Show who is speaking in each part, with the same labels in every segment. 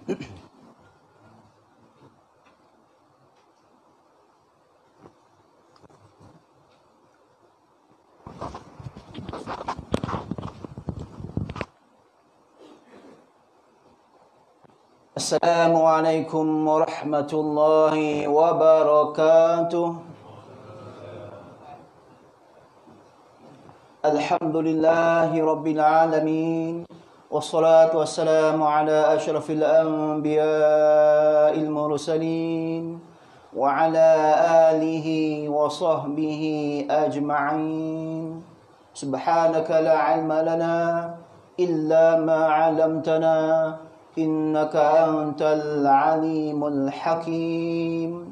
Speaker 1: Assalamualaikum warahmatullahi wabarakatuh. Alhamdulillahi rabbil alamin. Wassalatu wassalamu ala asyrafil anbiya'il mursalin wa ala alihi wa sahbihi ajma'in. Subhanaka la ilma lana illa ma 'allamtana innaka antal alimul hakim.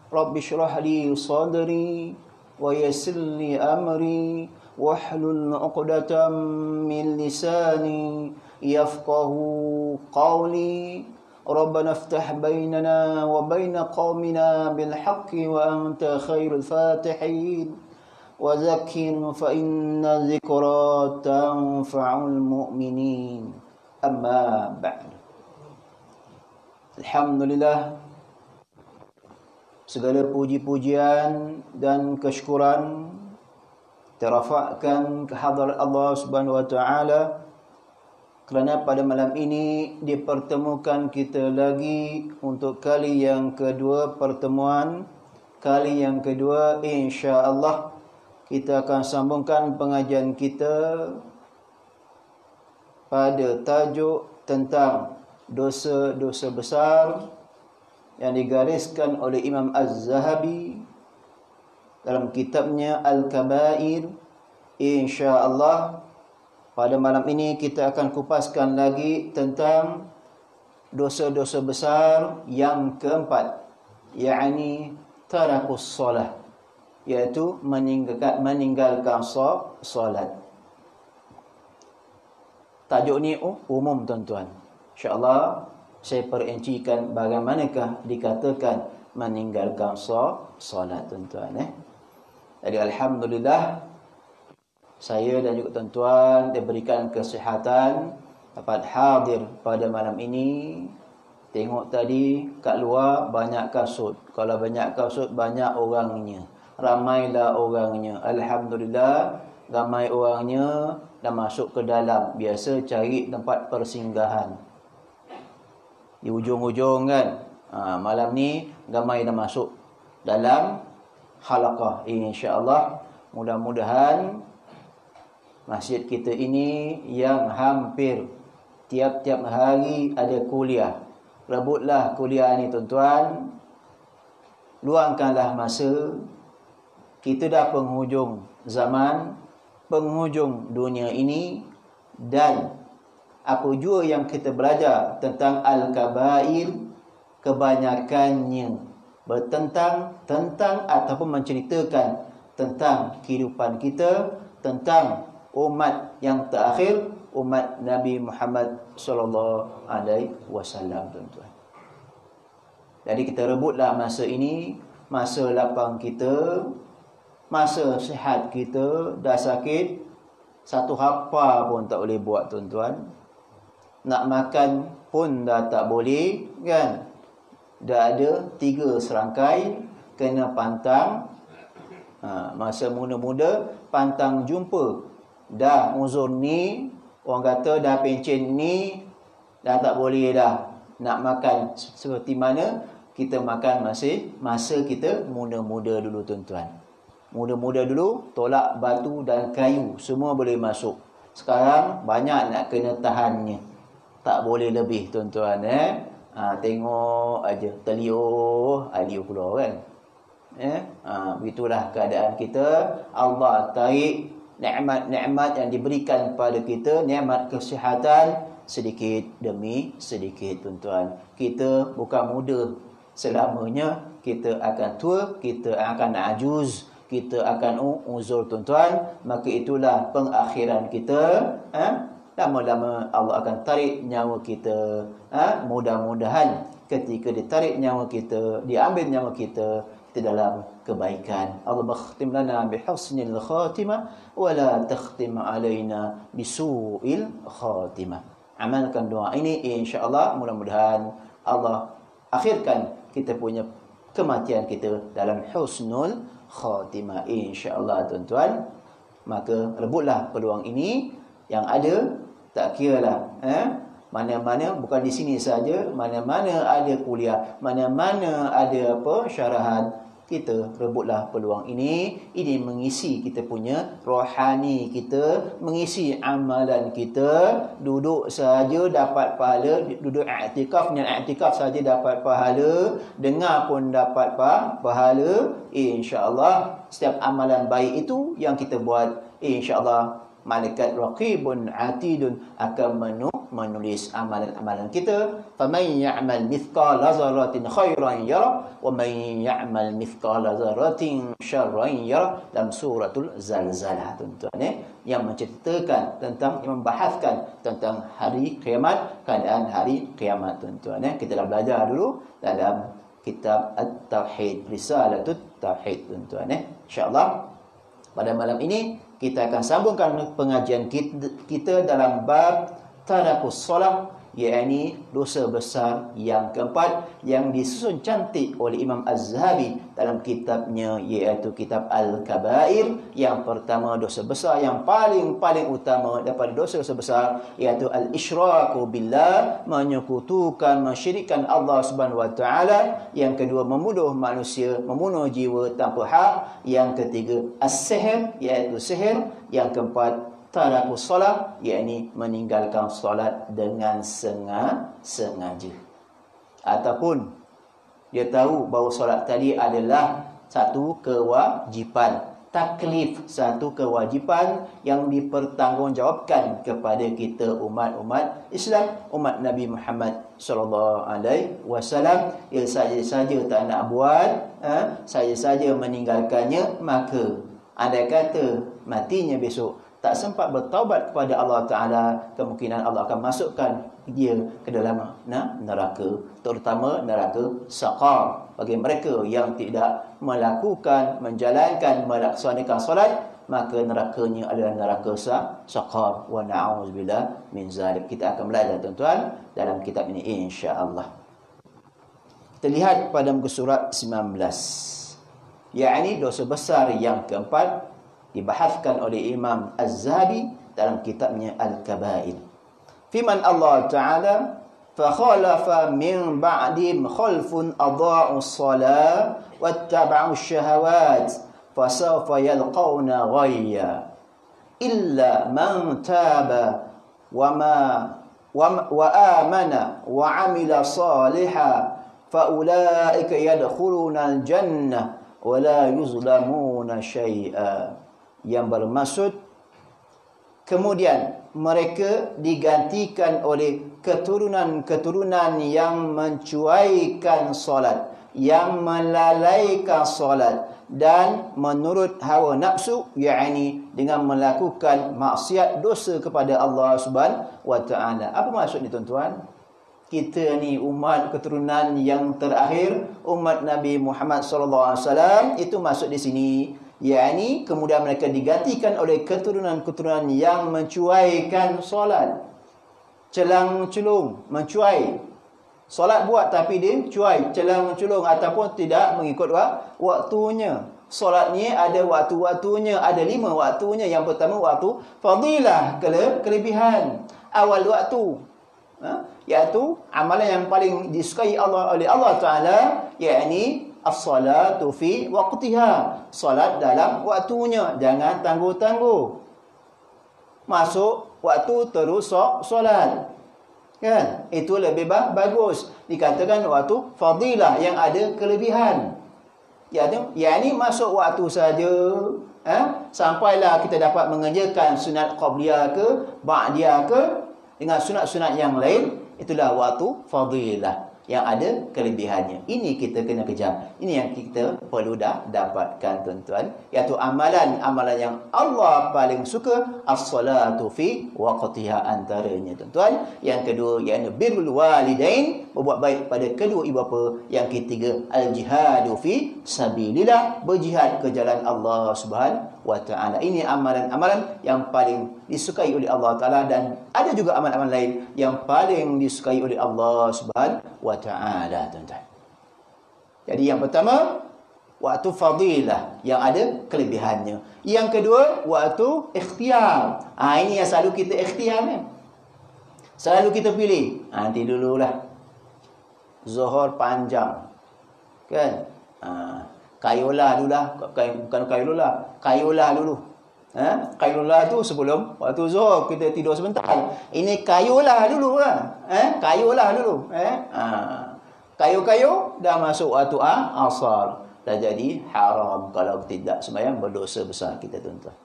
Speaker 1: Rabbi shrah li sadri wa yassir li amri wahlul 'uqdatam min lisani yafqahu qawli. Rabbana iftah bainana wa baina qaumina bil haqqi wa anta khairul fatihin. Wa zakkir fa inna dzikra tanfa'ul mu'minin. Amma ba'd. Alhamdulillah, segala puji-pujian dan kesyukuran terafakkan ke hadirat Allah Subhanahu wa taala kerana pada malam ini dipertemukan kita lagi untuk kali yang kedua pertemuan. Kali yang kedua insya-Allah kita akan sambungkan pengajian kita pada tajuk tentang dosa-dosa besar yang digariskan oleh Imam Az-Zahabi dalam kitabnya Al-Kabair. Insya-Allah pada malam ini kita akan kupaskan lagi tentang dosa-dosa besar yang keempat, yakni tarakus solah, iaitu meninggalkan solat. Tajuk ni umum tuan-tuan. InsyaAllah saya perincikan bagaimanakah dikatakan meninggalkan solat tuan-tuan. Jadi Alhamdulillah, saya dan juga tuan-tuan diberikan kesihatan dapat hadir pada malam ini. Tengok tadi kat luar banyak kasut. Kalau banyak kasut, banyak orangnya. Ramailah orangnya. Alhamdulillah, ramai orangnya dah masuk ke dalam. Biasa cari tempat persinggahan di ujung-ujung kan. Malam ni ramai dah masuk dalam halaqah. InsyaAllah mudah-mudahan masjid kita ini yang hampir tiap-tiap hari ada kuliah, rebutlah kuliah ni tuan-tuan. Luangkanlah masa. Kita dah penghujung zaman, penghujung dunia ini, dan apa jua yang kita belajar tentang Al-Kabair kebanyakannya bertentang tentang ataupun menceritakan tentang kehidupan kita, tentang umat yang terakhir, umat Nabi Muhammad sallallahu alaihi wasallam tuan-tuan. Jadi kita rebutlah masa ini, masa lapang kita, masa sihat kita. Dah sakit, satu hapa pun tak boleh buat tuan-tuan. Nak makan pun dah tak boleh kan. Dah ada 3 serangkai kena pantang. Masa muda-muda pantang jumpa. Dah uzur ni, orang kata dah pencen ni, dah tak boleh dah nak makan seperti mana kita makan masa kita muda-muda dulu tuan-tuan. Muda-muda dulu tolak batu dan kayu semua boleh masuk. Sekarang banyak nak kena tahannya. Tak boleh lebih tuan-tuan. Tengok aja teliuh aliu keluar kan. Begitulah keadaan kita. Allah tarik nikmat-nikmat yang diberikan kepada kita, nikmat kesihatan sedikit demi sedikit tuan-tuan. Kita bukan muda selamanya, kita akan tua, kita akan ajuz, kita akan uzur tuan-tuan. Maka itulah pengakhiran kita. Lama-lama Allah akan tarik nyawa kita. Mudah-mudahan ketika ditarik nyawa kita, diambil nyawa kita, kita dalam kebaikan. Allah bakhtim lana bihusnil khatimah wa la takhtim alaina bisu'il khatimah. amalkan doa ini, insya-Allah mudah-mudahan Allah akhirkan kita punya kematian kita dalam husnul khatimah, insya-Allah tuan-tuan. Maka rebutlah peluang ini yang ada, tak kiralah mana-mana, bukan di sini saja, mana-mana ada kuliah, mana-mana ada syarahan, kita rebutlah peluang ini. Ini mengisi kita punya rohani kita, mengisi amalan kita. Duduk saja dapat pahala, duduk i'tikaf, niat i'tikaf saja dapat pahala, dengar pun dapat pahala. Insya-Allah setiap amalan baik itu yang kita buat, insya-Allah malaikat raqibun atidun akan menulis amalan-amalan kita. Faman ya'mal mithqala dzarratin khairan yara wa man ya'mal mithqala dzarratin syarran yara, dalam suratul Zalzalah tuan-tuan, yang menceritakan tentang, yang membahaskan tentang hari kiamat, keadaan hari kiamat tuan-tuan. Kita dah belajar dulu dalam kitab At-Tauhid, Risalatut Tauhid tuan-tuan. Insya-Allah pada malam ini kita akan sambungkan pengajian kita dalam bab tarakus solah, yakni dosa besar yang keempat, yang disusun cantik oleh Imam Az-Zahabi dalam kitabnya, iaitu kitab Al-Kabair. Yang pertama, dosa besar yang paling utama daripada dosa-dosa besar, iaitu al-isyraku billah, menyekutukan, mensyirikkan Allah Subhanahu wa taala. Yang kedua, membunuh manusia, membunuh jiwa tanpa hak. Yang ketiga, as-sihr, iaitu sihir. Yang keempat, tarakus solat, yakni meninggalkan solat dengan sengaja, ataupun dia tahu bahawa solat tadi adalah satu kewajipan, taklif, satu kewajipan yang dipertanggungjawabkan kepada kita umat Islam, umat Nabi Muhammad sallallahu alaihi wasallam. Ia saja tak nak buat, saja meninggalkannya, maka andai kata matinya besok tak sempat bertaubat kepada Allah Ta'ala, kemungkinan Allah akan masukkan dia ke dalam neraka, terutama neraka saqar. Bagi mereka yang tidak melakukan, menjalankan, melaksanakan solat, maka nerakanya adalah neraka saqar. Wa na'udzubillah min zalik. Kita akan belajar tuan-tuan dalam kitab ini, insya-Allah. Kita lihat pada muka surat 19, yakni dosa besar yang keempat, dibahaskan oleh Imam Az-Zahabi dalam kitabnya Al-Kabair. Firman Allah Ta'ala, فَخَلَفَ مِنْ بَعْدِهِمْ خَلْفٌ أَضَاعُوا الصَّلَاةَ وَاتَّبَعُوا الشَّهَوَاتِ فَسَوْفَ يَلْقَوْنَ غَيًّا إِلَّا مَنْ تَابَ وَآمَنَ وَعَمِلَ صَالِحًا فَأُولَئِكَ يَدْخُلُونَ الْجَنَّةَ وَلَا يُظْلَمُونَ شَيْئًا. Yang bermaksud, kemudian mereka digantikan oleh keturunan-keturunan yang mencuaikan solat, yang melalaikan solat, dan menurut hawa nafsu, yakni dengan melakukan maksiat, dosa kepada Allah Subhanahu wa taala. Apa maksud ni tuan-tuan? Kita ni umat keturunan yang terakhir, umat Nabi Muhammad sallallahu alaihi wasallam, itu masuk di sini, yakni kemudian mereka digantikan oleh keturunan-keturunan yang mencuaikan solat. Celang-celung, mencuai. Solat buat tapi dia cuai, celang-celung, ataupun tidak mengikut waktunya. Solat ni ada waktu-waktunya, ada 5 waktunya. Yang pertama waktu fadilah, kelebihan awal waktu, iaitu amalan yang paling disukai oleh Allah Ta'ala, yakni as-salatu fi waqtiha, salat dalam waktunya, jangan tangguh-tangguh. Masuk waktu terus solat, kan? Itu lebih bagus. Dikatakan waktu fadilah, yang ada kelebihan. Yakni masuk waktu saja, sampailah kita dapat mengerjakan sunat qabliyah ke ba'diyah ke dengan sunat-sunat yang lain, itulah waktu fadilah yang ada kelebihannya. Ini kita kena kejar. Ini yang kita perlu dapatkan tuan-tuan, iaitu amalan-amalan yang Allah paling suka, as-salatu fi waqtiha, antaranya tuan-tuan. Yang kedua, iaitu birrul walidain, berbuat baik pada kedua ibu bapa. Yang ketiga, al-jihadu fi sabilillah, berjihad ke jalan Allah Subhanahu wa ta'ala. Ini amalan-amalan yang paling disukai oleh Allah Ta'ala, dan ada juga amalan-amalan lain yang paling disukai oleh Allah Subhanahu wa ta'ala, tuan-tuan. Jadi yang pertama, waktu fadilah yang ada kelebihannya. Yang kedua, waktu ikhtiar. Ini yang selalu kita ikhtiar kan. Selalu kita pilih. Nanti dululah. Zuhur panjang. Kan? Kayulah dulu lah. Bukan kayulah dulu. Kayulah tu sebelum waktu zuhur kita tidur sebentar. Ini kayulah dulu lah. Kayulah dulu. Kayu-kayu dah masuk waktu asar. Dah jadi haram kalau tidak sembahyang, berdosa besar kita, tuan-tuan.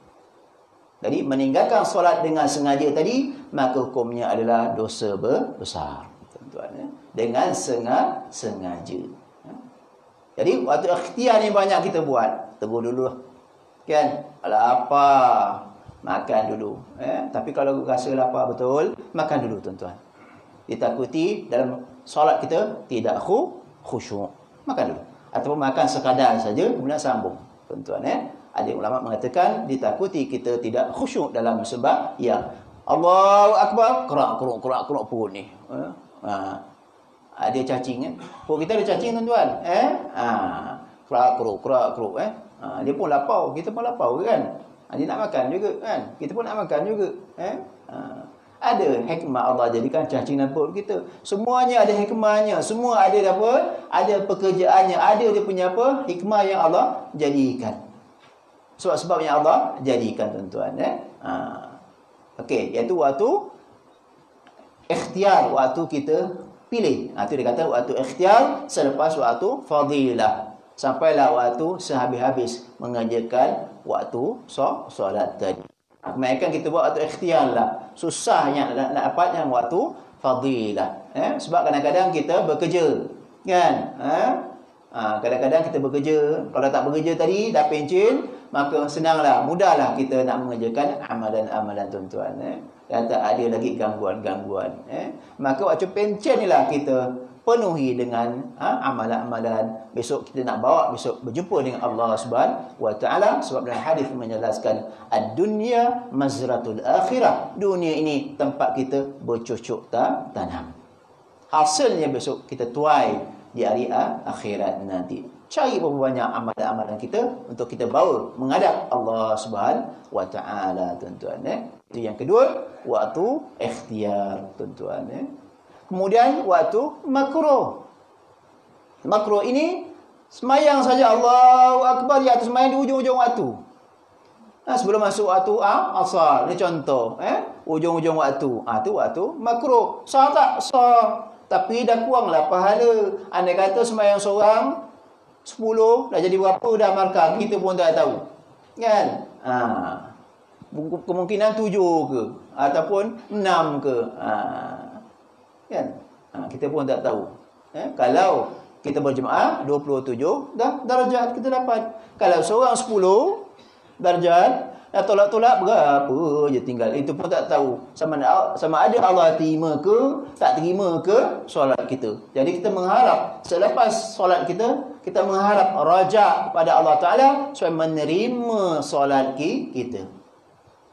Speaker 1: Jadi meninggalkan solat dengan sengaja tadi, maka hukumnya adalah dosa besar, tuan-tuan. Dengan sengaja. Jadi waktu ikhtiar ni banyak kita buat. Tegur dulu. Kan? Kalau apa, makan dulu. Tapi kalau rasa lapar betul, makan dulu, tuan-tuan. Ditakuti dalam solat kita tidak khusyuk. Makan dulu. Ataupun makan sekadar saja, kemudian sambung, tuan-tuan. Ada ulama mengatakan ditakuti kita tidak khusyuk dalam sembahyang. Allahu Akbar, kerak perut ni. Ada cacing kan? Perut kita ada cacing, tuan-tuan. Kerak. Dia pun lapar, kita pun lapar kan? Dia nak makan juga kan? Kita pun nak makan juga. Ada hikmah Allah jadikan cacing dalam perut kita. Semuanya ada hikmahnya. Semua ada apa? Ada pekerjaannya. Ada dia punya apa? Hikmah yang Allah jadikan. Sebab-sebab yang Allah jadikan, tuan-tuan. Okey, iaitu waktu ikhtiar, waktu kita pilih. Itu dia kata waktu ikhtiar selepas waktu fadilah. Sampailah waktu sehabis-habis mengerjakan waktu solat tadi. Kebanyakan kita buat waktu ikhtiar lah. Susahnya nak dapat yang waktu fadilah. Sebab kadang-kadang kita bekerja. Kan? Kadang-kadang kita bekerja. Kalau tak bekerja tadi, dah pencen, maka senanglah, mudahlah kita nak mengerjakan amalan-amalan, tuan-tuan. Dan tak ada lagi gangguan-gangguan. Maka waktu pencen ni lah kita penuhi dengan amalan-amalan. Besok kita nak bawa, besok berjumpa dengan Allah Subhanahu wa ta'ala. Sebab dalam hadis menjelaskan ad-dunya mazratul akhirah. Dunia ini tempat kita bercocok tanam. Hasilnya besok kita tuai di hari akhirat nanti. Cari berapa banyak amalan-amalan kita untuk kita bawa menghadap Allah Subhanahu wa ta'ala, tuan-tuan. Itu yang kedua, waktu ikhtiar, tuan-tuan. Kemudian waktu makruh. Makruh ini semayang saja Allahu Akbar, iaitu semayang di ujung-ujung waktu. Sebelum masuk waktu asar, ni contoh. Ujung-ujung waktu. Itu waktu makruh. Sah tak? Sah. Tapi dah kuranglah pahala. Andai kata semayang seorang 10, dah jadi berapa dah markah, kita pun tak tahu. Kan? Kemungkinan 7 ke, ataupun 6 ke. Kan? Kita pun tak tahu. Kalau kita berjemaah 27, dah darjat kita dapat. Kalau seorang 10 darjat, dah tolak-tolak berapa je tinggal. Itu pun tak tahu. Sama ada Allah terima ke, tak terima ke solat kita. Jadi kita mengharap selepas solat kita mengharap rajak kepada Allah Ta'ala supaya menerima solat kita.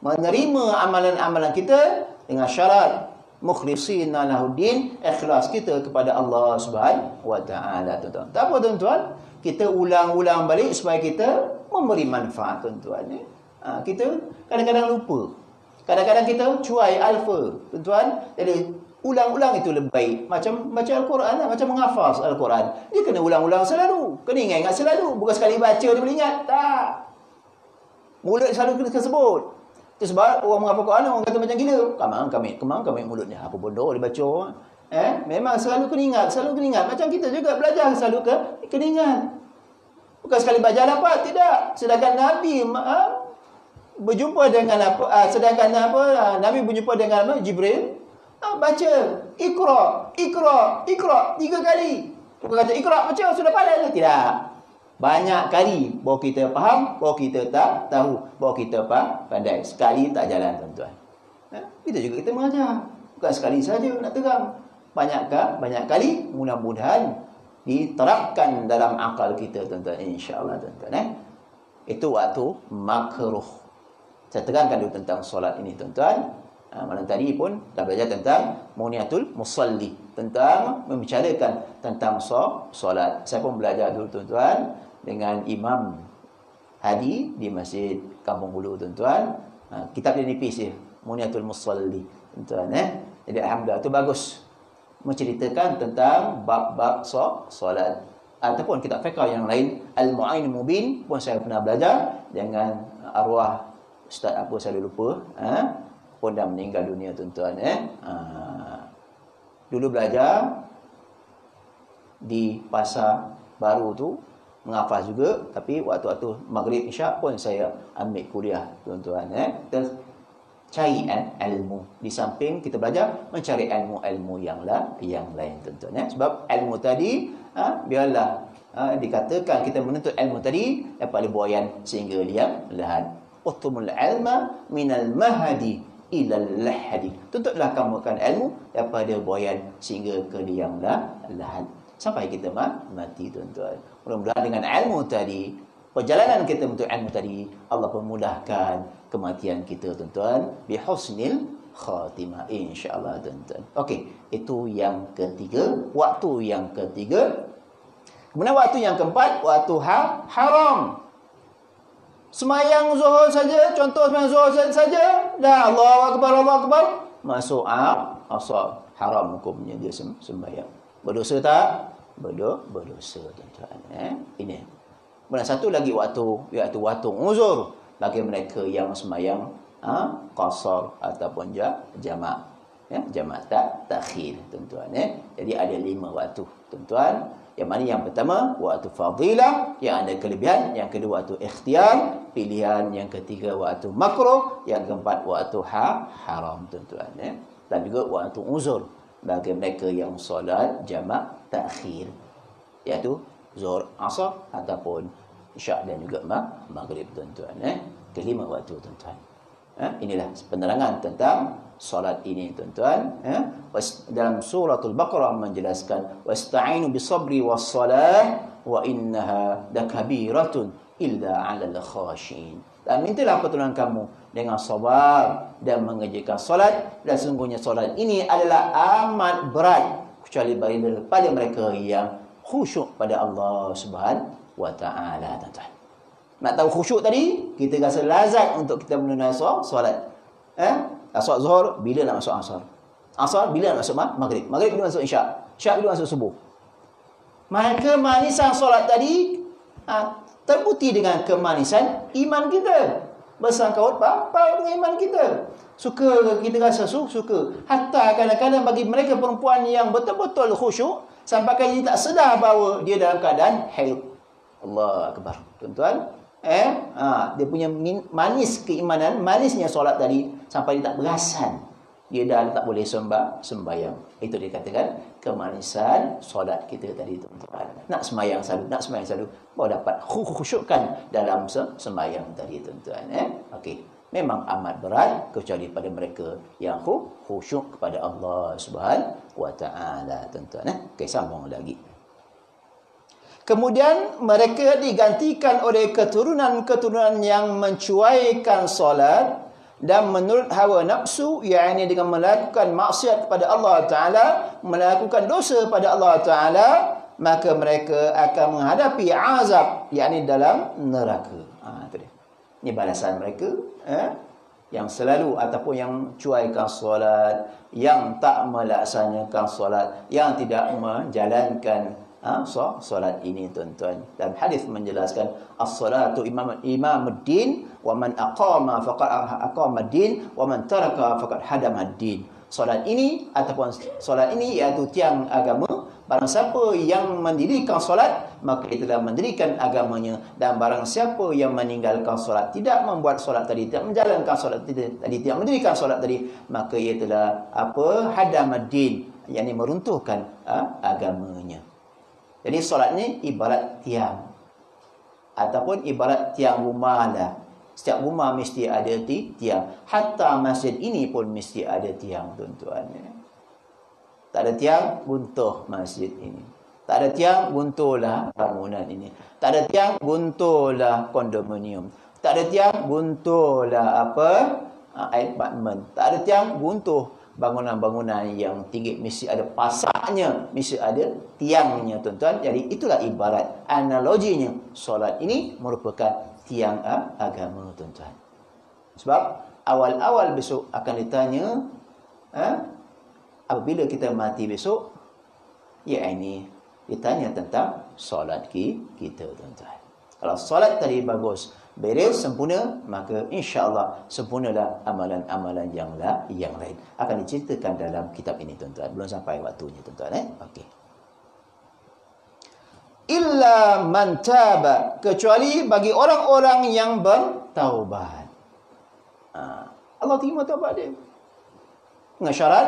Speaker 1: Menerima amalan-amalan kita dengan syarat mukhlishina lahuddin, ikhlas kita kepada Allah Subhanahu wa ta'ala, tuan-tuan. Tak apa, tuan-tuan, kita ulang-ulang balik supaya kita memberi manfaat, tuan-tuan. Kita kadang-kadang lupa. Kadang-kadang kita cuai alfa, tuan-tuan. Jadi ulang-ulang itu lebih baik. Macam baca Al-Quran lah, macam menghafaz Al-Quran. Dia kena ulang-ulang selalu. Kena ingat selalu. Bukan sekali baca dia boleh ingat. Tak. Mulut selalu kena sebut. Itu sebab orang menghafal Quran, orang kata macam gila. Kemang kami mulutnya. Apa bodoh dia baca. Memang selalu kena ingat. Macam kita juga belajar selalu kena ingat. Bukan sekali baca dapat. Tidak. Sedangkan Nabi berjumpa dengan apa? Nabi berjumpa dengan apa? Jibril. Baca. Iqra. 3 kali. Bukan kata Iqra, baca, sudah pandai. Tidak. Banyak kali baru kita faham, baru kita tak tahu, baru kita pandai. Sekali tak jalan, tuan-tuan. Kita juga kita mengajar. Bukan sekali saja nak terang. Banyak kali, mudah-mudahan diterapkan dalam akal kita, tuan-tuan. InsyaAllah, tuan-tuan. Itu waktu makruh. Saya tekankan dulu tentang solat ini, tuan-tuan. Malam tadi pun dah belajar tentang muniatul musalli, tentang membicarakan tentang solat. Saya pun belajar dulu, tuan-tuan, dengan Imam Hadi di Masjid Kampung Hulu, tuan-tuan. Kitab dia nipis je, muniatul musalli, tuan-tuan. Jadi alhamdulillah itu bagus menceritakan tentang bab-bab solat. Ataupun kitab fiqh yang lain, Al-Mu'in Mubin pun saya pernah belajar dengan arwah Ustaz apa saya lupa, pun dah meninggal dunia, tuan-tuan. Dulu belajar di Pasar Baru tu, menghafaz juga, tapi waktu-waktu maghrib isyak pun saya ambil kuliah, tuan-tuan. Kita cari ilmu di samping kita belajar, mencari ilmu-ilmu yang lain, tuan-tuan. Sebab ilmu tadi biarlah dikatakan kita menuntut ilmu tadi daripada buayan sehingga liang lahat. Utumul ilma minal mahadi ilal lahadi. Tuntutlah kamu akan ilmu daripada buayan sehingga ke liang lahat, sampai kita mati, tuan-tuan. Mudah-mudahan dengan ilmu tadi, perjalanan kita untuk ilmu tadi, Allah memudahkan kematian kita, tuan-tuan, bihusnil khatimah, insya-Allah, tuan-tuan. Okey, itu yang ketiga, waktu yang ketiga. Kemudian waktu yang keempat, waktu haram. Semayang zuhur saja, contoh semayang zuhur saja, dah Allahu akbar, masuk asar, haram hukumnya dia sembahyang. Berdosa tak? Berdosa, tuan-tuan. Ini. Kemudian satu lagi waktu, iaitu waktu uzur bagi mereka yang semayang qasar ataupun jamak. Jamak takhir, tuan-tuan. Jadi ada 5 waktu, tuan-tuan. Yang mana yang pertama, waktu fadilah, yang ada kelebihan. Yang kedua, waktu ikhtiar, pilihan. Yang ketiga, waktu makruh. Yang keempat, waktu haram, tuan-tuan. Dan juga waktu uzur bagi mereka yang solat jamak takhir, iaitu zuhur, asar ataupun isyak dan juga maghrib, tuan-tuan. Kelima waktu, tuan-tuan. Inilah penerangan tentang solat ini, tuan-tuan. Dalam suratul Baqarah menjelaskan, wasta'inu bisabri wassalah wa innaha lakabiratun illa 'alal khashin. Dan mintalah pertolongan kamu dengan sabar dan mengerjakan solat, dan sungguhnya solat ini adalah amat berat kecuali pada mereka yang khusyuk pada Allah Subhanahu wa taala, tuan-tuan. Nak tahu khusyuk tadi, kita rasa lazat untuk kita menunaikan solat. Solat zuhur bila nak masuk asar. Asar bila nak masuk maghrib. Maghrib bila masuk isyak. Isyak bila masuk subuh. Maka manisan solat tadi terbukti dengan kemanisan iman kita. Bersangkut paut dengan iman kita. Suka kita rasa suka. Hatta kadang-kadang bagi mereka perempuan yang betul-betul khusyuk, sampai dia tak sedar bahawa dia dalam keadaan haid. Allah akbar, tuan-tuan. Dia punya manis keimanan, manisnya solat tadi, sampai dia tak perasan dia dah tak boleh sembahyang. Itu dikatakan kemanisan solat kita tadi, tuan-tuan. Nak sembahyang selalu, baru dapat khusyukkan dalam sembahyang tadi, tuan-tuan. Okey, memang amat berat kecuali pada mereka yang khusyuk kepada Allah Subhanahu wa taala, tuan-tuan. Okey, sambung lagi. Kemudian mereka digantikan oleh keturunan-keturunan yang mencuaikan solat dan menurut hawa nafsu, yakni dengan melakukan maksiat kepada Allah Ta'ala, melakukan dosa pada Allah Ta'ala, maka mereka akan menghadapi azab, yakni dalam neraka. Itu dia. Ini balasan mereka yang selalu ataupun yang cuaikan solat, yang tak melaksanakan solat, yang tidak menjalankan solat ini, tuan-tuan. Dan hadis menjelaskan as-salatu imamuddin wa man aqama faqad aqamaddin wa man taraka faqad hadamaddin. Solat ini ataupun solat ini iaitu tiang agama. Barang siapa yang mendirikan solat, maka ia telah mendirikan agamanya, dan barang siapa yang meninggalkan solat, tidak membuat solat tadi, tidak menjalankan solat tadi, tidak mendirikan solat tadi, maka ia telah hadamaddin, yakni meruntuhkan agamanya. Jadi solat ni ibarat tiang, ataupun ibarat tiang rumah lah. Setiap rumah mesti ada tiang. Hatta masjid ini pun mesti ada tiang, tuan-tuan. Tak ada tiang, runtuh masjid ini. Tak ada tiang, gunturlah bangunan ini. Tak ada tiang, gunturlah kondominium. Tak ada tiang, gunturlah apartmen. Tak ada tiang, guntur bangunan-bangunan yang tinggi. Mesti ada pasaknya, mesti ada tiangnya, tuan-tuan. Jadi itulah ibarat analoginya. Solat ini merupakan tiang agama, tuan-tuan. Sebab awal-awal besok akan ditanya, apabila kita mati besok, ya ini ditanya tentang solat kita, tuan-tuan. Kalau solat tadi bagus, beres, sempurna, maka insya-Allah sempurnalah amalan-amalan yang lain. Akan diceritakan dalam kitab ini, tuan-tuan. Belum sampai waktunya, tuan-tuan. Okey. Illa man taba, kecuali bagi orang-orang yang bertaubat. Allah terima taubat dia. Dengan syarat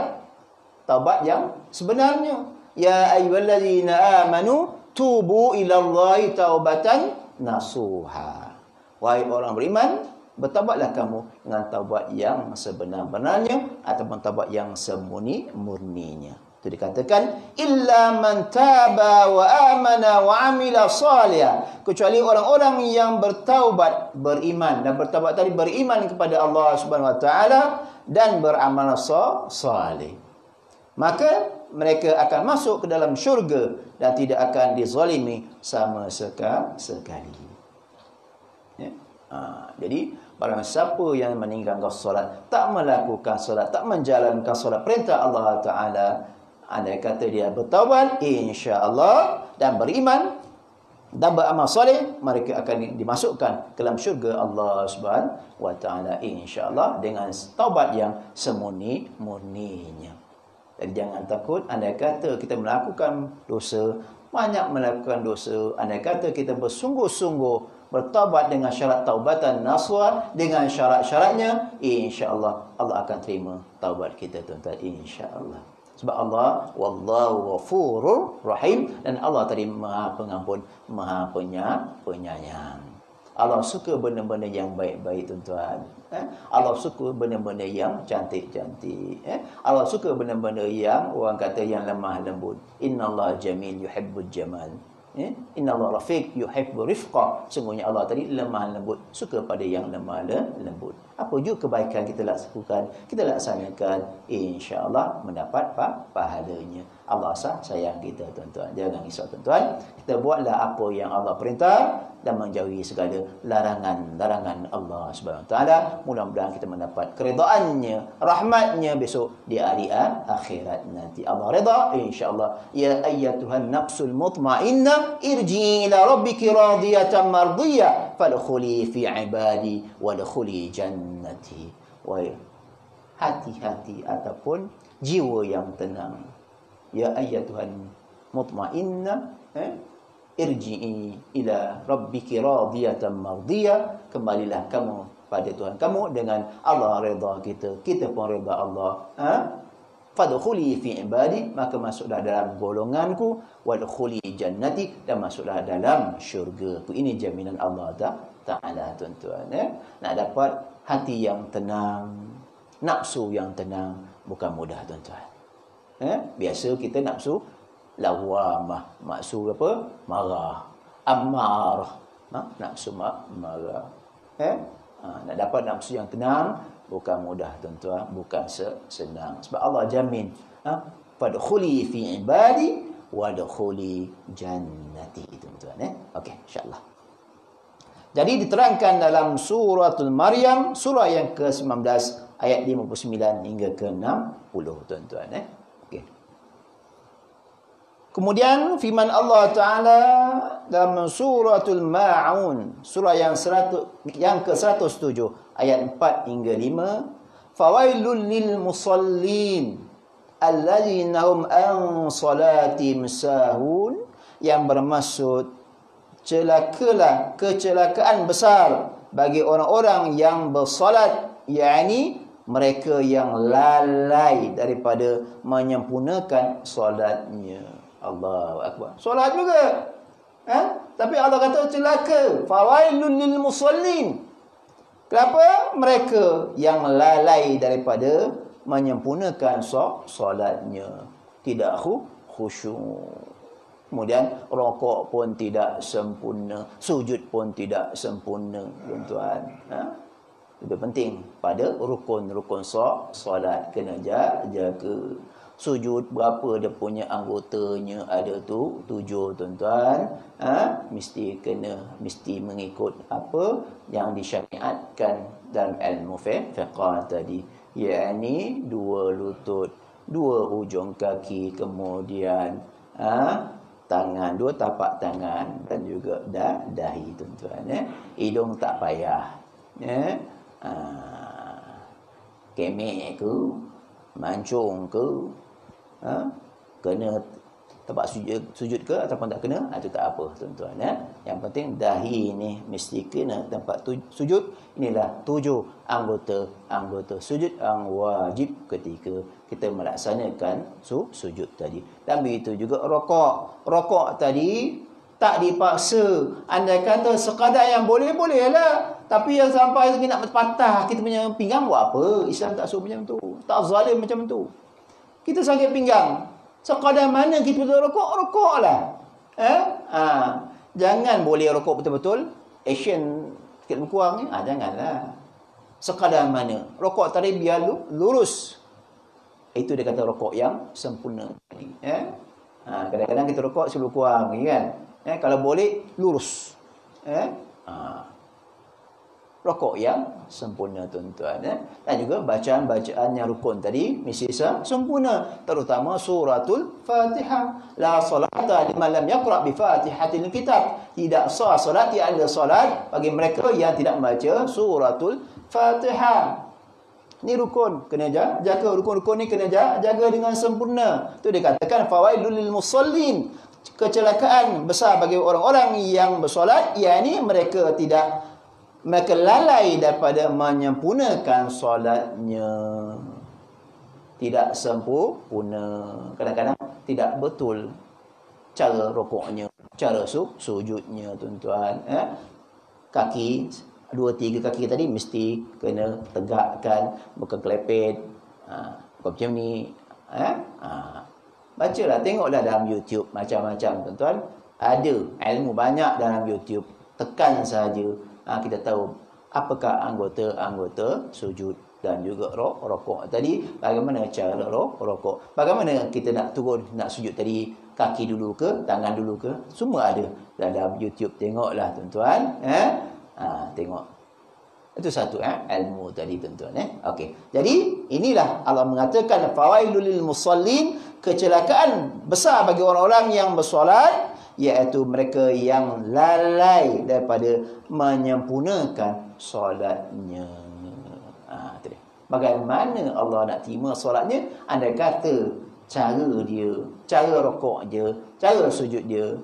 Speaker 1: taubat yang sebenarnya. Ya ayyuhallazina amanu tubu ilallahi taubatan nasuha. Wahai orang beriman, bertaubatlah kamu dengan taubat yang sebenar-benarnya ataupun taubat yang semurni-murninya. Itu dikatakan illa man taba wa amana wa amila salihah, kecuali orang-orang yang bertaubat, beriman, dan bertaubat tadi beriman kepada Allah Subhanahu wa taala dan beramal salih. Maka mereka akan masuk ke dalam syurga dan tidak akan dizalimi sama sekali. Ya? Jadi barang siapa yang meninggalkan solat, tak melakukan solat, tak menjalankan solat perintah Allah Ta'ala, andai kata dia bertaubat, insya-Allah, dan beriman dan beramal soleh, mereka akan dimasukkan ke dalam syurga Allah Subhanahu wa taala, insya-Allah, dengan taubat yang semurni-murninya. Jadi jangan takut andai kata kita melakukan dosa, banyak melakukan dosa, andai kata kita bersungguh-sungguh bertaubat dengan syarat taubatan nasuha, dengan syarat-syaratnya, insya-Allah Allah akan terima taubat kita, tuan-tuan, insya-Allah. Sebab Allah wallahu ghafurur rahim, dan Allah tadi Maha Pengampun, Maha Penyayang. Allah suka benda-benda yang baik-baik, tuan-tuan. Allah suka benda-benda yang cantik-cantik. Allah suka benda-benda yang orang kata yang lemah lembut. Innallaha jamil yuhibbul jamal. Innallaha rafiq yuhibbur rifqa. Sungguhnya Allah tadi lemah lembut, suka pada yang lemah lembut. Apa juga kebaikan kita lakukan, kita laksanakan, insya-Allah mendapat pahalanya. Allah sayang kita, tuan-tuan. Jangan risau, tuan-tuan. Kita buatlah apa yang Allah perintah dan menjauhi segala larangan-larangan Allah Subhanahu wa taala. Mudah-mudahan kita mendapat keredaannya, rahmatnya besok di hari akhirat nanti. Allah redha, insya-Allah. Ya ayyatuhan nafsul mutmainnah irji ila rabbiki radiyatan mardiyah fadkhuli fi ibadi wadkhuli jannati. Wahai hati-hati ataupun jiwa yang tenang, ya ayyatuhan mutmainnah, irji'i ila rabbiki radiyatan mardiyah, kembalilah kamu pada Tuhan kamu dengan Allah redha kita pun redha Allah. Fadkhuli fi ibadi, maka masuklah dalam golonganku, wadkhuli jannati, dan masuklah dalam syurgaku. Ini jaminan Allah Ta'ala, tuan-tuan. Nak dapat hati yang tenang, nafsu yang tenang, bukan mudah, tuan-tuan. Biasa kita nafsu lawamah, nafsu apa? Marah, amarah, nafsu marah. Nak dapat nafsu yang tenang bukan mudah, tuan-tuan, bukan senang. Sebab Allah jamin, fadkhuli fi ibadi wadkhuli jannati, tuan-tuan. Okey, insya-Allah. Jadi diterangkan dalam suratul Maryam, surah yang ke-19 ayat 59 hingga ke-60, tuan-tuan. Okey. Kemudian firman Allah Ta'ala dalam suratul Ma'un, surah yang ke-107 ayat 4 hingga 5, fawailul lil musallin alladzina hum an salatihim sahun, yang bermaksud celakalah, kecelakaan besar bagi orang-orang yang bersolat, yakni mereka yang lalai daripada menyempurnakan solatnya. Allahu akbar. Solat juga. Tapi Allah kata celaka. Fawailul lil musallin. Kenapa? Mereka yang lalai daripada menyempurnakan solatnya, tidak khusyuk. Kemudian rokok pun tidak sempurna, sujud pun tidak sempurna, tuan-tuan. Itu penting pada rukun-rukun solat kena jaga. Sujud berapa dia punya anggotanya, ada tu 7, tuan-tuan. Mesti mengikut apa yang disyariatkan dalam ilmu fiqh tadi, yakni 2 lutut, 2 ujung kaki, kemudian tangan, 2 tapak tangan, dan juga dahi, tuan-tuan. Hidung tak payah, kemek ke, mancung ke, kena tempat sujud ke ataupun tak kena, itu tak apa, tuan-tuan. Yang penting dahi ni mesti kena tempat sujud. Inilah 7 anggota sujud yang wajib ketika kita melaksanakan sujud tadi. Dan begitu juga rokok tadi tak dipaksa. Andai kata sekadar yang boleh-boleh lah, tapi yang sampai nak patah kita punya pinggang, buat apa? Islam tak suruh macam tu, tak zalim macam tu. Kita sakit pinggang, sekadar mana kita rokok lah. Jangan boleh rokok betul-betul action sikit kurang ni. Janganlah. Sekadar mana rokok tadi biar lurus. Itu dia kata rokok yang sempurna tadi. Kadang-kadang kita rokok sebelum kurang kan. Kalau boleh lurus. Rokok yang sempurna, tuan-tuan. Dan juga bacaan-bacaan yang rukun tadi mesti sempurna, terutama suratul Fatihah. La salata liman lam yaqra bi Fatihatil kitab. Tidak sah solat, tidak ada solat bagi mereka yang tidak membaca suratul Fatihah. Ni rukun, kena jaga rukun-rukun ni, kena jaga dengan sempurna. Tu dikatakan fawailul lil musallin, kecelakaan besar bagi orang-orang yang bersolat, yakni mereka lalai daripada menyempurnakan solatnya. Tidak sempurna. Kadang-kadang tidak betul cara rukuknya, cara sujudnya, tuan-tuan. Kaki 2-3 kaki tadi mesti kena tegakkan, bukan kelepet. Bukan macam ni. Bacalah, tengoklah dalam YouTube macam-macam, tuan-tuan. Ada ilmu banyak dalam YouTube. Tekan saja, kita tahu apakah anggota sujud dan juga rokok tadi. Bagaimana cara rokok, bagaimana kita nak turun, nak sujud tadi, kaki dulu ke, tangan dulu ke, semua ada dalam YouTube. Tengoklah, tuan-tuan. Tengok. Itu satu ilmu tadi, tuan-tuan. Okey. Jadi inilah Allah mengatakan fawailul lil musallin, kecelakaan besar bagi orang-orang yang bersolat, iaitu mereka yang lalai daripada menyempurnakan solatnya. Bagaimana Allah nak terima solatnya? Andai kata cara dia, cara rokok dia, cara sujud dia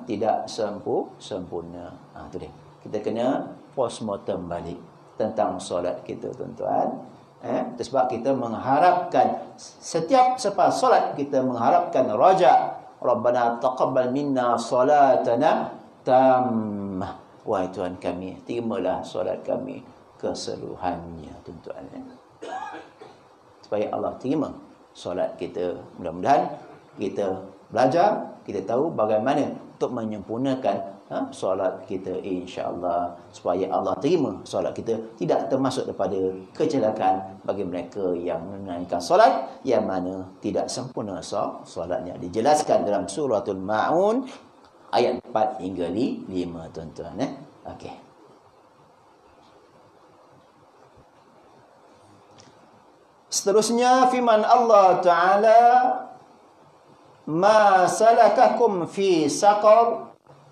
Speaker 1: tidak sempurna. Itu dia. Kita kena postmortem balik tentang solat kita, tuan-tuan. Sebab kita mengharapkan setiap selepas solat kita mengharapkan raja. Rabbana taqabbal minna salatana tammah. Wahai Tuhan kami, terimalah solat kami keseluruhannya, tuan-tuan. Supaya Allah terima solat kita. Mudah-mudahan kita belajar, kita tahu bagaimana untuk menyempurnakan solat kita, insya-Allah, supaya Allah terima solat kita, tidak termasuk daripada kecelakaan bagi mereka yang menunaikan solat yang mana tidak sempurna solatnya. Dijelaskan dalam suratul Maun ayat 4 hingga 5, tuan-tuan. Okey. Seterusnya firman Allah Ta'ala, ma salakakum fi saqar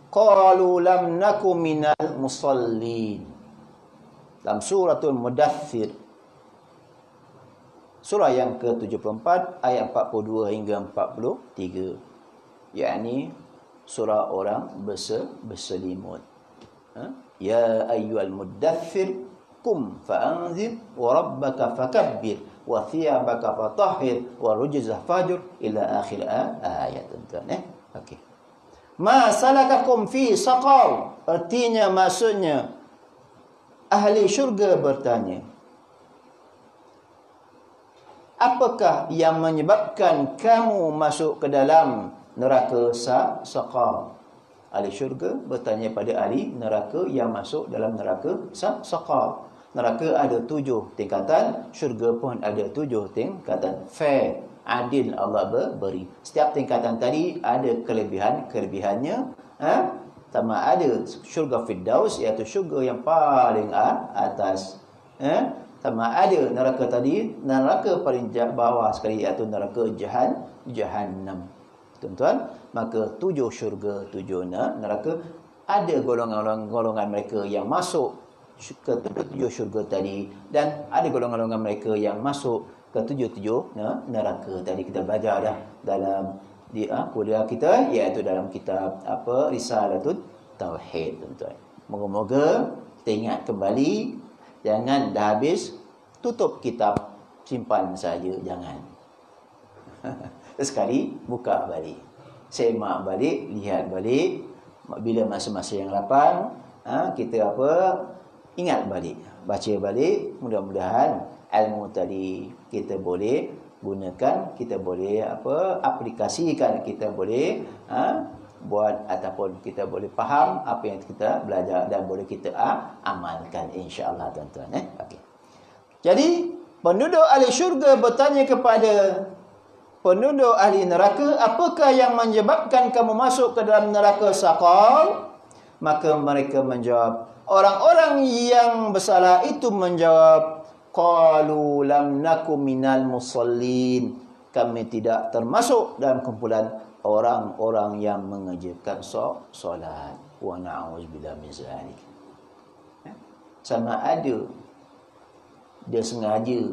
Speaker 1: qalu lam nakum minal musallin. Dalam suratul Mudaththir, surah yang ke-74 ayat 42 hingga 43, yakni surah orang berselimut. Ya ayyuhal mudaththir qum fa'anzir wa rabbaka fakabbir wa thiyabaka fatahhir wa rujza fajur ila akhir ayat, tuan-tuan. Okey. Ma salakakum fi saqar, artinya maksudnya ahli syurga bertanya, apakah yang menyebabkan kamu masuk ke dalam neraka Saqar. Ahli syurga bertanya pada ahli neraka yang masuk dalam neraka Saqar. Neraka ada 7 tingkatan, syurga pun ada 7 tingkatan. Fair, adil Allah beri. Setiap tingkatan tadi ada kelebihannya. Sama ada syurga Firdaus, iaitu syurga yang paling atas. Sama ada neraka tadi, neraka paling bawah sekali, iaitu neraka Jahannam. Tuan-tuan, maka 7 syurga, 7 neraka. Ada golongan-golongan mereka yang masuk ke 7 syurga tadi, dan ada golongan-golongan mereka yang masuk ke 7 neraka tadi. Kita belajar dah dalam kuliah kita, iaitu dalam kitab Risalatul Tauhid, tuan-tuan. Moga-moga kita ingat kembali. Jangan dah habis tutup kitab, simpan saja, jangan. Sekali buka balik, semak balik, lihat balik. Bila masa-masa yang lapang, kita ingat balik, baca balik. Mudah-mudahan ilmu tadi kita boleh gunakan, kita boleh aplikasikan, kita boleh buat, ataupun kita boleh faham apa yang kita belajar dan boleh kita amalkan, insya-Allah, tuan-tuan. Okey. Jadi penduduk ahli syurga bertanya kepada penduduk ahli neraka, apakah yang menyebabkan kamu masuk ke dalam neraka Saqar? Maka mereka menjawab, orang-orang yang bersalah itu menjawab, qalu lam nakum minal musallin, kami tidak termasuk dalam kumpulan orang-orang yang mengerjakan solat. Wa na'udzubillah min zalik. Sama ada dia sengaja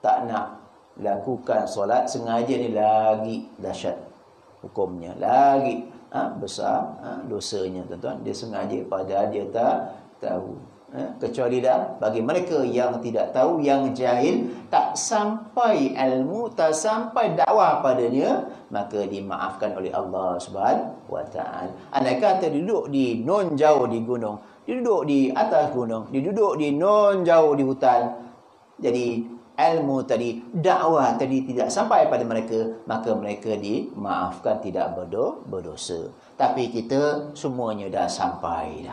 Speaker 1: tak nak lakukan solat, sengaja ni lagi dahsyat hukumnya, lagi besar dosanya, tuan-tuan. Dia sengaja padahal dia tak tahu. Kecuali dah bagi mereka yang tidak tahu, yang jahil, tak sampai ilmu, tak sampai dakwah padanya, maka dimaafkan oleh Allah Subhanahu wa taala. Andai kata duduk di non jauh di gunung, duduk di atas gunung, duduk di non jauh di hutan, jadi ilmu tadi, dakwah tadi tidak sampai pada mereka, maka mereka dimaafkan, tidak berdosa. Tapi kita semuanya dah sampai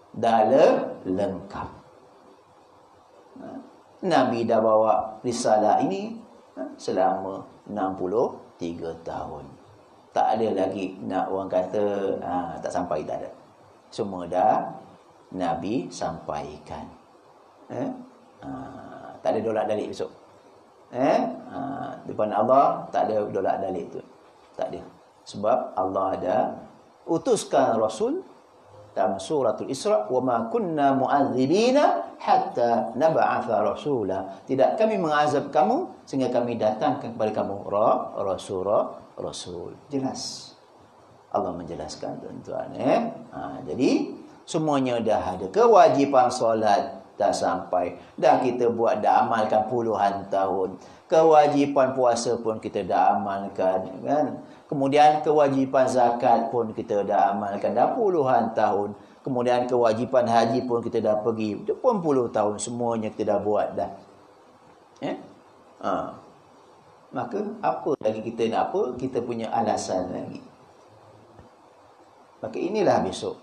Speaker 1: dah lengkap. Nabi dah bawa risalah ini selama 63 tahun. Tak ada lagi nak orang kata tak sampai, tak ada. Semua dah Nabi sampaikan. Tak ada dolak dalik besok. Depan Allah tak ada dolak dalik tu. Tak ada. Sebab Allah ada utuskan Rasul dalam suratul Isra, wa ma kunna mu'adzibina hatta nab'atha rasula. Tidak kami mengazab kamu sehingga kami datangkan kepada kamu rasul. Jelas. Allah menjelaskan, tuan-tuan. Jadi semuanya dah ada. Kewajipan solat dah sampai. Dah kita buat, dah amalkan puluhan tahun. Kewajipan puasa pun kita dah amalkan, kan? Kemudian kewajipan zakat pun kita dah amalkan dah puluhan tahun. Kemudian kewajipan haji pun kita dah pergi, itu pun puluh tahun. Semuanya kita dah buat dah. Maka apa lagi kita nak apa? Kita punya alasan lagi. Maka inilah besok.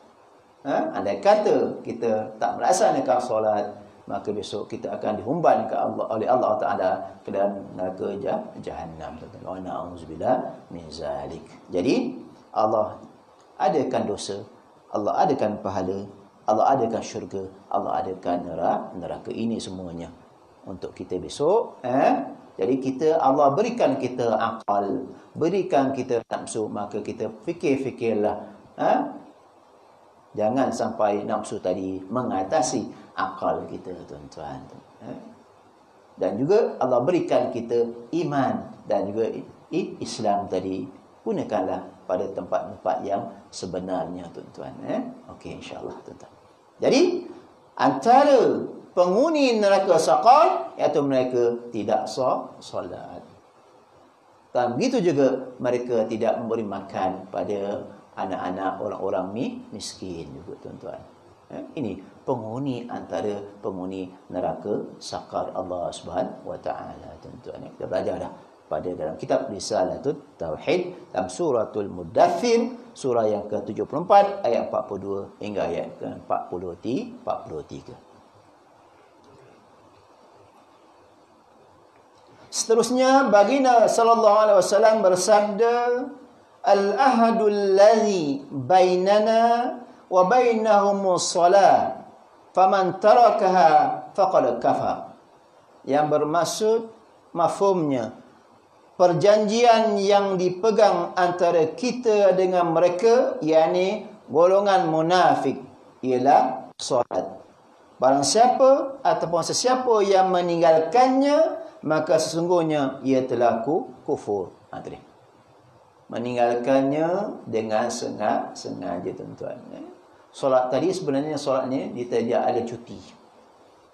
Speaker 1: Andai kata kita tak melaksanakan solat, maka besok kita akan dihumban oleh Allah Ta'ala ke dalam neraka Jahannam. Wa na'udzubillah min zalik. Jadi Allah adakan dosa, Allah adakan pahala, Allah adakan syurga, Allah adakan neraka. Ini semuanya untuk kita besok. Jadi Allah berikan kita akal, berikan kita nafsu, maka kita fikirlah. Jangan sampai nafsu tadi mengatasi akal kita, tuan-tuan. Dan juga Allah berikan kita iman dan juga Islam tadi. Gunakanlah pada tempat-tempat yang sebenarnya, tuan-tuan. Okey, insya-Allah, tuan-tuan. Jadi antara penghuni neraka Saqar, iaitu mereka tidak solat. Dan begitu juga mereka tidak memberi makan pada anak-anak orang-orang miskin juga, tuan-tuan. Ini penghuni, antara penghuni neraka Saqar Allah Subhanahu wa taala, tuan-tuan. Kita belajar dah pada dalam kitab Risalatul Tauhid dalam suratul Muddathir, surah yang ke-74 ayat 42 hingga ayat ke-43. Seterusnya baginda sallallahu alaihi wasallam bersabda, al-ahadul ladzi bainana wa bainahumus salat faman tarakaha faqad kafar. Yang bermaksud mafhumnya, perjanjian yang dipegang antara kita dengan mereka, yakni golongan munafik, ialah solat. Barang siapa ataupun sesiapa yang meninggalkannya, maka sesungguhnya ia telah kufur. Meninggalkannya dengan sengaja, tuan-tuan. Solat tadi sebenarnya solat ni dia ada cuti.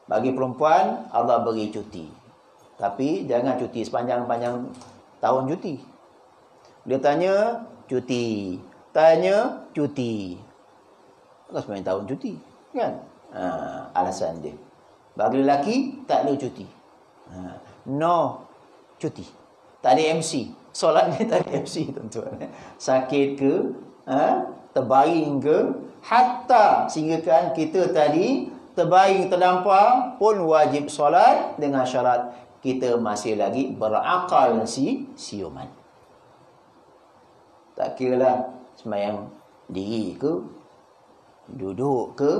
Speaker 1: Bagi perempuan Allah beri cuti. Tapi jangan cuti sepanjang-panjang tahun cuti. Dia tanya cuti, tanya cuti. Bukan sepanjang tahun cuti, kan? Alasan dia. Bagi lelaki tak ada cuti. No cuti. Tak ada MC. Solat ni tak ada MC, tuan-tuan. Sakit ke, terbaring ke, hatta sehingga kan kita tadi terbaring terdampar pun wajib solat dengan syarat kita masih lagi berakal siuman. Tak kiralah sembahyang diri ke, duduk ke,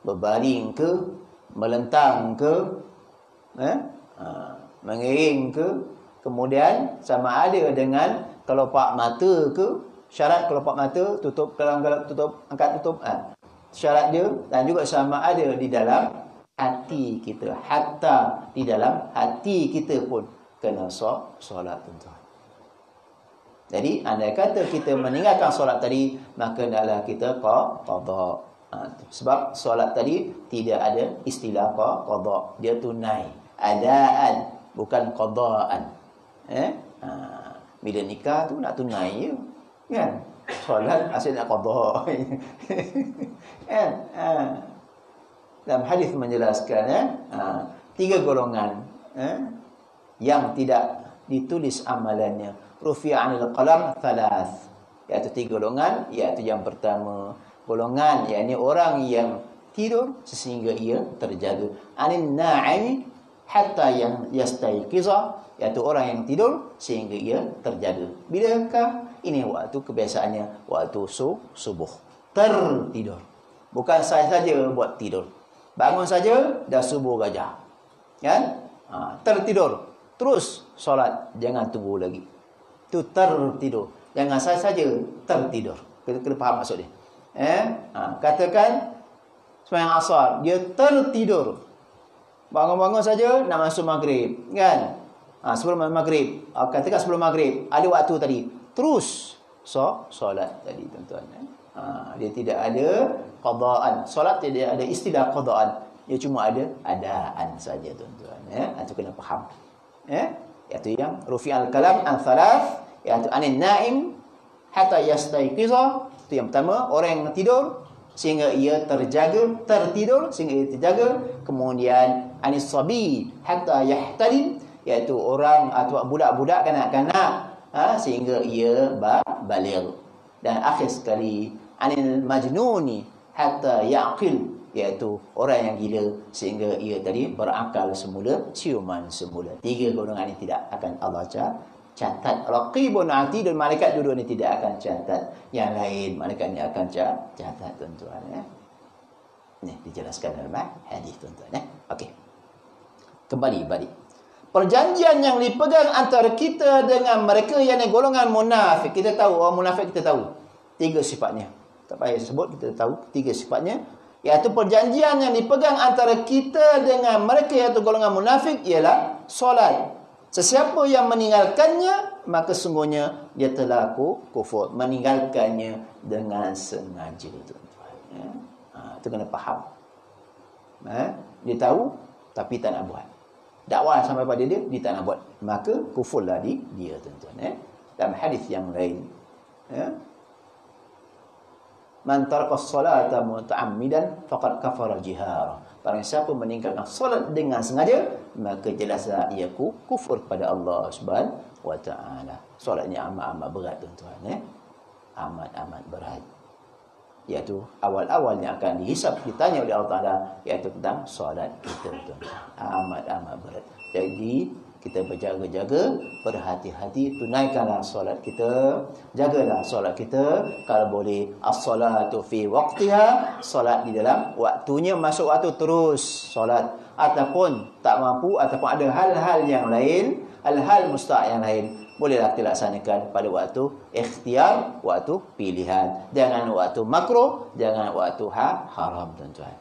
Speaker 1: berbaring ke, melentang ke, mengiring ke, kemudian sama ada dengan kelopak mata ke, syarat kelopak mata tutup, kalau tutup, angkat tutup, syarat dia, dan juga sama ada di dalam hati kita, hatta di dalam hati kita pun kena solat, tuan-tuan. Jadi andai kata kita meninggalkan solat tadi, maka hendaklah kita qada. Sebab solat tadi tidak ada istilah qada, dia tunai, adaan, bukan qadaan. Bila nikah tu nak tunai je, kan? Solat asyik nak qada. Kan? Dalam hadis menjelaskan 3 golongan yang tidak ditulis amalannya, rufi'anil qalam thalath, iaitu 3 golongan, iaitu yang pertama golongan yakni orang yang tidur sehingga ia terjaga, anin na'im hatta yang yastayqiza, iaitu orang yang tidur sehingga ia terjaga. Bilakah? Ini waktu kebiasaannya waktu subuh, tertidur. Bukan saja buat tidur, bangun saja dah subuh gajah, kan? Tertidur terus solat, jangan tunggu lagi. Itu tertidur, jangan saja tertidur. Kena faham maksud dia. Katakan sembahyang asar, dia tertidur, bangun-bangun saja nak masuk maghrib, kan? Sebelum maghrib, katakan sebelum maghrib ada waktu tadi, terus solat tadi, tuan-tuan. Dia tidak ada qadaan. Solat tidak ada istilah qadaan, dia cuma ada adaan saja, tuan-tuan. Itu kena faham. Iaitu yang rufi'al kalam an thalath, iaitu anin naim hatta yastayqiza. Itu yang pertama, orang yang tidur sehingga ia terjaga, tertidur sehingga ia terjaga. Kemudian anis sabi hatta yahtalim, iaitu orang atau budak-budak, kanak-kanak, sehingga ia baligh. Dan akhir sekali anil majnuni hatta yaqil, iaitu orang yang gila sehingga ia tadi berakal semula, ciuman semula. 3 golongan ini tidak akan Allah catat. Raqibun atid, dan malaikat dua-dua ini tidak akan catat. Yang lain malaikat ini akan catat, tuan-tuan. Ini dijelaskan dalam hadis, tuan-tuan. Okey. Kembali balik. Perjanjian yang dipegang antara kita dengan mereka yang golongan munafik. Kita tahu orang munafik, kita tahu 3 sifatnya. Tak payah sebut, kita tahu 3 sifatnya. Iaitu perjanjian yang dipegang antara kita dengan mereka iaitu golongan munafik ialah solat. Sesiapa yang meninggalkannya, maka sungguhnya dia telah kufur. Meninggalkannya dengan sengaja, tuan-tuan. Itu kena faham. Dia tahu tapi tak nak buat. Dakwah sampai pada dia tak nak buat, maka kufurlah dia, tuan-tuan. Dalam hadis yang lain, man taraka as-salata muta'ammidan faqad kafara jihara. Barang siapa meninggalkan solat dengan sengaja, maka jelaslah ia kufur kepada Allah Subhanahu wa taala. Solat ni amat-amat berat tuan-tuan, amat-amat berat. Iaitu awal-awalnya akan dihisap, ditanya oleh Allah Taala, iaitu tentang solat kita tuan-tuan. Amat-amat berat. Jadi kita berjaga-jaga, berhati-hati, tunaikanlah solat kita, jagalah solat kita. Kalau boleh, as-salatu fi waqtiha, solat di dalam waktunya, masuk waktu terus solat. Ataupun tak mampu, ataupun ada hal-hal yang lain, hal-hal mustahak yang lain, bolehlah kita laksanakan pada waktu ikhtiar, waktu pilihan. Jangan waktu makruh, jangan waktu haram tuan-tuan.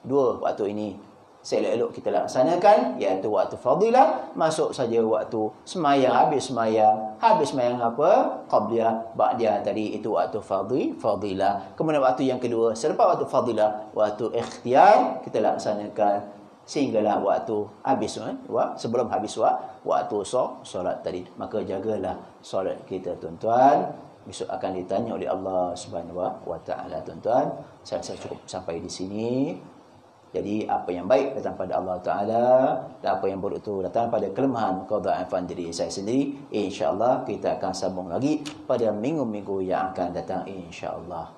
Speaker 1: Dua waktu ini selok-elok kita laksanakan, iaitu waktu fadilah, masuk saja waktu semayang, habis semayang apa? Qabliyah, ba'diyah tadi, itu waktu fadilah. Kemudian waktu yang kedua, selepas waktu fadilah, waktu ikhtiar, kita laksanakan sehinggalah waktu habis, sebelum habis waktu solat tadi. Maka jagalah solat kita tuan-tuan. Besok akan ditanya oleh Allah Subhanahu wa taala tuan-tuan. Saya cukup sampai di sini. Jadi apa yang baik datang pada Allah Ta'ala, dan apa yang buruk itu datang pada kelemahan keadaan diri saya sendiri. InsyaAllah kita akan sambung lagi pada minggu-minggu yang akan datang insyaAllah.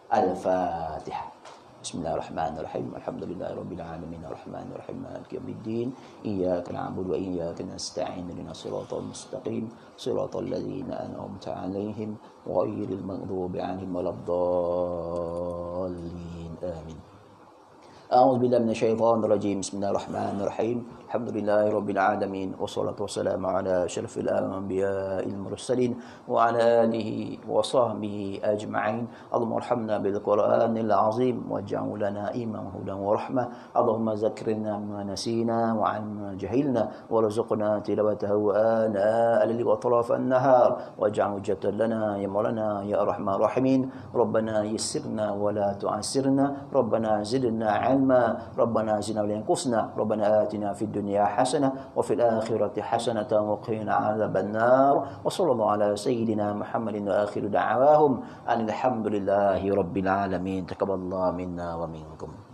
Speaker 1: Al-Fatihah. Bismillahirrahmanirrahim. Alhamdulillahirabbil alamin arrahmanir rahim maliki yaumiddin. Iyyaka na'budu wa iyyaka nasta'in. Ihdinas siratal mustaqim. Siratal ladzina an'amta 'alaihim ghairil maghdubi 'alaihim waladdallin. Amin. أعوذ بالله من الشيطان الرجيم بسم الله الرحمن الرحيم الحمد لله رب العالمين والصلاة والسلام على أشرف الأنبياء المرسلين وعلى آله وصحبه أجمعين اللهم ارحمنا بالقرآن العظيم واجعله لنا إماما هدى ورحمة اللهم ذكرنا ما نسينا وعما جهلنا وارزقنا تلاوته آناء الليل وأطراف النهار واجعله حجة لنا يا مولانا يا أرحم الراحمين ربنا يسرنا ولا تعسرنا ربنا زدنا علما ربنا زدنا ولا ينقصنا ربنا آتنا في الدنيا حسنة وفي الآخرة حسنة وقنا عذاب النار وصلى الله على سيدنا محمد وآخر دعواهم أن الحمد لله رب العالمين تقبل الله منا ومنكم.